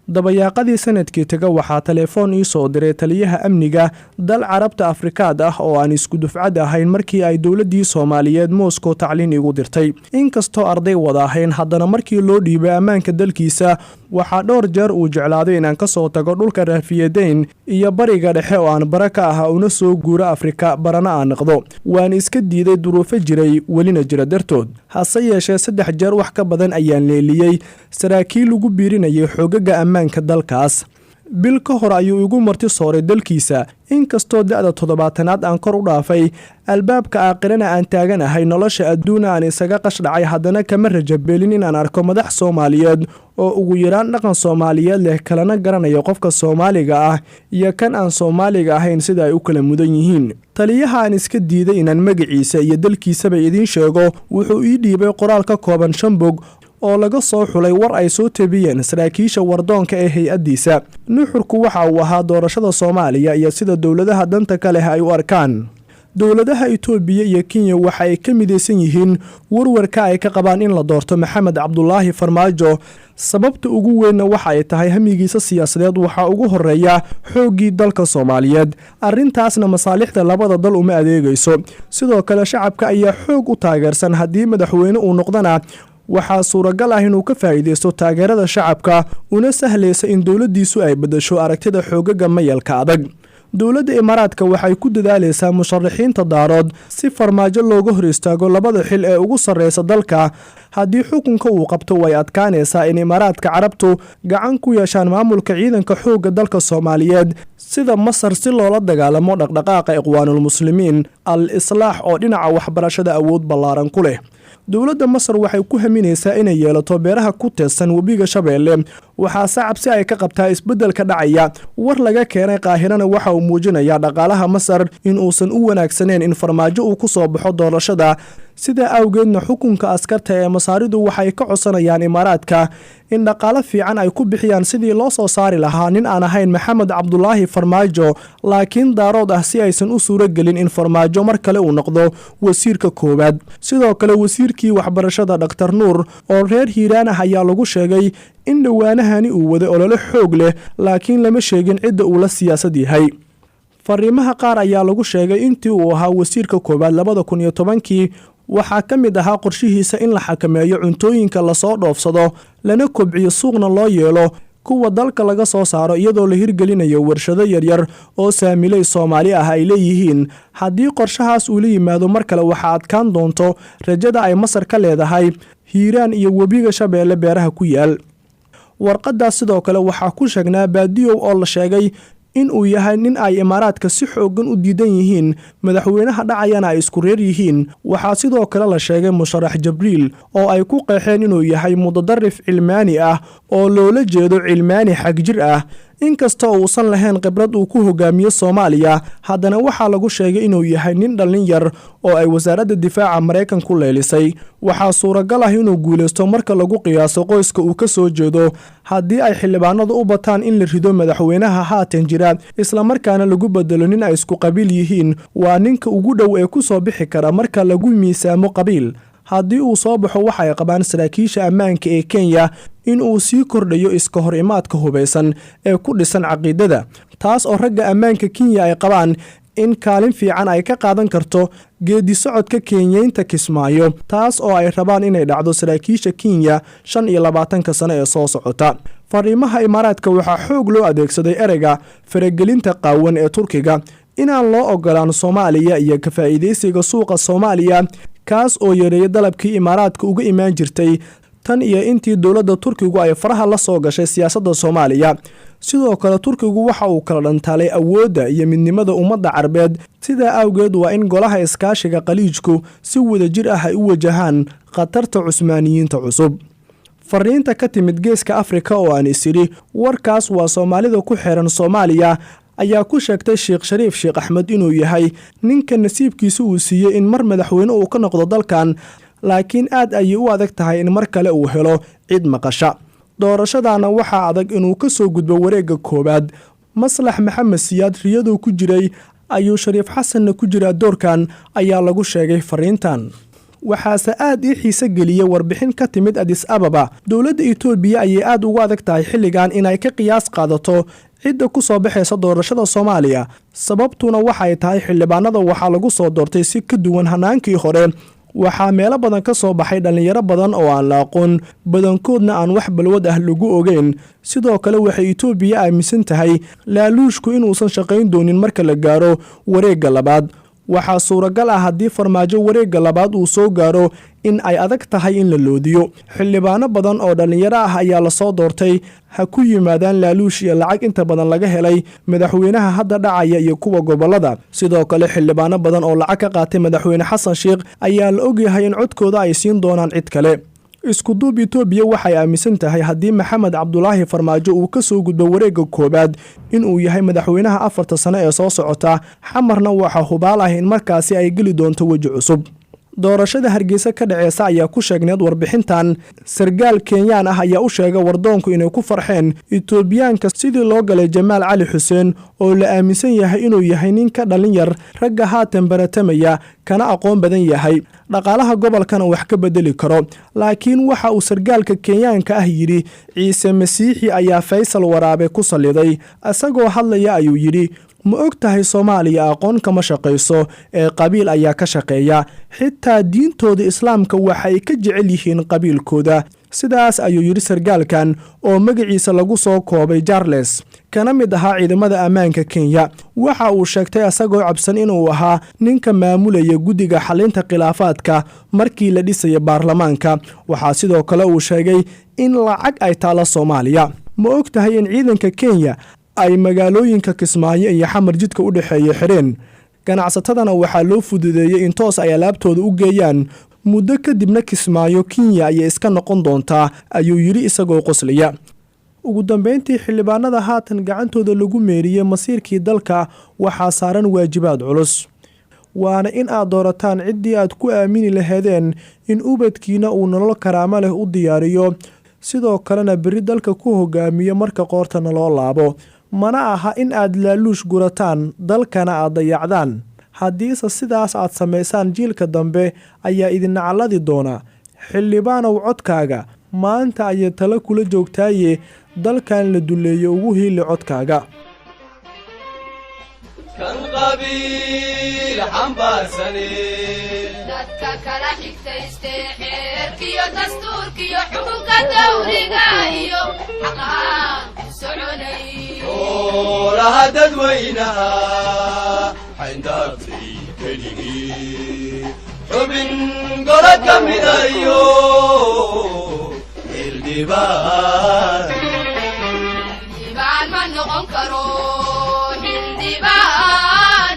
dabayaaqadii sanadkii taga waxaa telefoon ii soo diray taliyaha amniga dal carabta Afrikaad ah oo aan isku dufcad ahayn markii ay dowladii Soomaaliyeed Moscow tacliin igu dirtay inkastoo arday wada ahayn haddana markii loo dhiibay ammaanka dalkiisa waxaa dhowr jeer uu jeclaaday inaan ka soo tago dhulka Raafiyadeyn iyo bariga dhexe oo aan baraka ah una soo guuro Afrika barana aan noqdo waan iska diiday duruufo jiray welina jira dartood hase yeeshee 3 jeer wax ka badan ayaan leeliyay saraakiil ugu biirinayay xogaga ammaanka dalkaas bil ka hor ayuu igu marti sooray dalkiisa inkastoo da'da 70aad aan kor u dhaafay albaabka aakhirana aan taaganahay nolosha adduuna aan isaga qashdhacay haddana kama rajabeelin in aan arko madax Soomaaliyeed oo ugu yaraan dhaqan Soomaaliyeed leh kalena garanayo qofka Soomaaliga ah iyo kan aan Soomaaliga ahayn sida ay u kala mudan yihiin taliyaha aan iska diiday inaan magaciisa iyo dalkiisaba idin sheego wuxuu ii dhiibay qoraal ka kooban 5 bog oo laga soo xulay war ay soo tabiyeen saraakiisha wardoonka ee hay'adiisa nuxurku waxa uu ahaa doorashada Soomaaliya iyo sida dowladaha danta kale ay u arkaan dowladaha Itoobiya iyo Kenya waxa ay ka midaysan yihiin warwarka ay ka qabaan in la doorto Maxamed Cabdullaahi Farmaajo sababta ugu weyn waxa ay tahay hamigiisa siyaasadeed waxa ugu horeeya xoogii dalka Soomaaliyeed arintaasna masaalixda labada dal uma adeegayso sidoo kale shacabka ayaa xoog u taageersan hadii madaxweyne uu noqdana waxaa suuragal ah inuu ka faa'iideysto taageerada shacabka una sahlaysa in dowladdiisu ay bedesho aragtida xoogaga mayalka adag dowladda Imaaraadka waxay ku dadaalaysaa musharaxiinta daarood si Farmaajo looga hor istaago labada xil ee ugu sareysa dalka haddii xukunka uu qabto way adkaanaysaa in Imaaraadka Carabtu gacan ku yeeshaan maamulka ciidanka xooga dalka Soomaaliyeed sida Masar si loola dagaalamo dhaqdhaqaaqa Ikhwaanul Muslimiin al-Islaax oo dhinaca waxbarashada awood ballaaran ku leh dowladda Masar waxay ku haminaysaa inay yeelato beeraha ku teesan webiga Shabeelle waxaa sacab si ay ka qabtaa isbeddelka dhacaya war laga keenay Qaahirana waxa uu muujinayaa dhaqaalaha Masar in uusan u wanaagsaneen in Farmaajo uu ku soo baxo doorashada sida awgeedna xukunka askarta ee Masaaridu waxay ka codsanayaan Imaaraadka in dhaqaale fiican ay ku bixiyaan sidii loo soo saari lahaa nin aan ahayn Maxamed Cabdullaahi Farmaajo laakiin daarood ah si aysan u suura gelin in Farmaajo mar kale uu noqdo wasiirka koowaad sidoo kale wasiirkii waxbarashada Dr. Nuur oo reer Xiirane ayaa lagu sheegay in dhawaanahani uu wada olole xoog leh laakiin lama sheegin cidda uu la siyaasad yahay fariimaha qaar ayaa lagu sheegay intii uu ahaa wasiirka koowaad 2010kii waxaa ka mid ahaa qorshihiisa in la xakameeyo cuntooyinka la soo dhoofsado lana kobciyo suuqna loo yeelo kuwa dalka laga soo saaro iyadoo la hirgelinayo warshado yaryar oo saamilay Soomaali ah ay leeyihiin haddii qorshahaas uu la yimaado mar kale waxa adkaan doonto rajada ay Masar ka leedahay Xiirane iyo webiga Shabeelle beeraha ku yaal warqadaas sidoo kale waxaa ku sheegnaa baadiyow oo la sheegay in uu yahay nin ay Imaaraadka si xoogan u diidan yihiin madaxweynaha dhacayana ay isku reer yihiin waxaa sidoo kale la sheegay musharax Jibriil oo ay ku qeexeen inuu yahay mudadarif cilmaani ah oo loola jeedo cilmaani xag jir ah inkastoo uusan lahayn khibrad uu ku hogaamiyo Soomaaliya haddana waxaa lagu sheegay inuu yahay nin dhalin yar oo ay wasaaradda difaaca Mareykanku leelisay waxaa suuragal ah inuu guuleysto marka lagu qiyaaso qoyska uu ka soo jeedo haddii ay xildhibaanadu u bataan in la rido madaxweynaha haatan jira isla markaana lagu bedelo nin ay isku qabiil yihiin waa ninka ugu dhow ee ku soo bixi kara marka lagu miisaamo qabiil haddii uu soo baxo waxa ay qabaan saraakiisha ammaanka ee Kenya in uu sii kordhayo iska hor imaadka hubeysan ee ku dhisan caqiidada taas oo ragga ammaanka Kenya ay qabaan in kaalin fiican ay ka qaadan karto geedi socodka Kenyaynta Kismaayo taas oo ay rabaan inay dhacdo saraakiisha Kenya 25 sano ee soo socota fariimaha Imaaraadka waxaa xoog loo adeegsaday ereyga faragelinta qaawan ee Turkiga inaan loo ogolaan Soomaaliya iyo ka faa'iideysiga suuqa Soomaaliya kaas oo yareeyay dalabkii Imaaraadka uga imaan jirtay tan iyo intii dowladda Turkigu ay faraha la soo gashay siyaasadda Soomaaliya sidoo kale Turkigu waxa uu kala dhantaalay awoodda iyo midnimada ummadda Carbeed sida awgeed waa in golaha iskaashiga qaliijku si wadajir ah ay u wajahaan khatarta Cusmaaniyiinta cusub fariinta ka timid geeska Afrika oo aan isiri warkaas waa Soomaalida ku xiran Soomaaliya ayaa ku sheegtay Sheekh Shariif Sheekh Axmed inuu yahay ninka nasiibkiisa uu siiyay in mar madaxweyne uu ka noqdo dalkan laakiin aad ay u adag tahay in mar kale uu helo cid maqasha doorashadana waxa adag inuu ka soo gudbo wareegga koobaad Maslax Maxamed Siyaad riyadu ku jiray ayuu Shariif Xasanna ku jira doorkan ayaa lagu sheegay fariintan waxaase aad ii xiise geliyey warbixin ka timid Addis Ababa. Dowladda Itoobiya ayay aad ugu adag tahay xilligan inay ka qiyaas qaadato cidda ku soo baxaysa doorashada Soomaaliya. Sababtuna waxay tahay xildhibaanada waxaa lagu soo doortay si ka duwan hanaankii hore. waxaa meelo badan ka soo baxay dhalinyaro badan oo aan la aqoon badankoodna aan wax balwad ah lagu ogeyn. sidoo kale waxay Itoobiya aaminsan tahay laaluushku inuusan shaqayn doonin marka la gaaro wareegga labaad. waxaa suuragal ah haddii farmaajo wareegga labaad uu soo gaaro in ay adag tahay in la loodiyo. xildhibaano badan oo dhalinyaro ah ayaa la soo doortay ha ku yimaadaan laaluush iyo lacag inta badan laga helay madaxweynaha hadda dhacaya iyo kuwa gobolada. sidoo kale xildhibaano badan oo lacag ka qaatay madaxweyne xasan sheekh ayaa la ogyahay in codkooda ay siin doonaan cid kale. isku duub Itoobiya waxay aaminsan tahay haddii Maxamed Cabdulaahi Farmaajo uu ka soo gudbo wareegga koobaad inuu yahay madaxweynaha 4 sano ee soo socota, xamarna waxa hubaal ah in markaasi ay geli doonto waji cusub. doorashada Hargeysa ka dhaceysa ayaa ku sheegneed warbixintan. Sarkaal Kenyaan ah ayaa u sheegay wardoonku inay ku farxeen Itoobiyaanka sidii loo galay Jamaal Cali Xuseen oo la aaminsan yahay inuu yahay nin ka dhalin yar ragga haatan baratamaya kana aqoon badan yahay dhaqaalaha gobolkana wax ka bedeli karo. laakiin waxa uu sarkaalka Kenyaanka ah yiri Ciise Masiixi ayaa Faysal Waraabe ku saliday asagoo hadlaya ayuu yiri ma og tahay Soomaaliya aqoon kama shaqeyso ee qabiil ayaa ka shaqeeya xitaa diintooda islaamka waxay ka jecel yihiin qabiilkooda. sidaas ayuu yiri sarkaalkan oo magaciisa lagu soo koobay Charles kana mid ahaa ciidamada ammaanka Kenya. waxa uu sheegtay asagoo cabsan inuu ahaa ninka maamulaya guddiga xalinta khilaafaadka markii la dhisay baarlamaanka. waxaa sidoo kale uu sheegay in lacag ay taalo Soomaaliya. ma og tahay in ciidanka Kenya ay magaalooyinka Kismaayo iyo Xamar jidka u dhaxeeyo xireen. ganacsatadana waxaa loo fududeeyay in toos ay alaabtooda u geeyaan muddo kadibna Kismaayo Kenya ay iska noqon doontaa ayuu yiri isagoo qoslaya. ugu dambeyntii xildhibaanada haatan gacantooda lagu meeriyay masiirkii dalka waxaa saaran waajibaad culus. waana in aad doorataan ciddii aad ku aamini lahaydeen in ubadkiina uu nolol karaamo leh u diyaariyo sidoo kalena beri dalka ku hogaamiyo marka qoortana loo laabo. mana aha in aad laaluush gurataan dalkana aad dayacdaan. haddiise sidaas aad samaysaan jiilka dambe ayaa idin nacaladi doona. xildhibaanow codkaaga maanta ayay talo kula joogtaaye dalkan la duleeyo ugu hiili codkaaga. kan qabiil xambaarsanay dadka kala xigtaystay xeerkiyo dastuurkiyo xukunka dawliga iyo xaqaan soconay oolaha dadweynaha xayndaabtay keligii xubin golo ka midayo xildhibaan ma noqon karo xildhibaan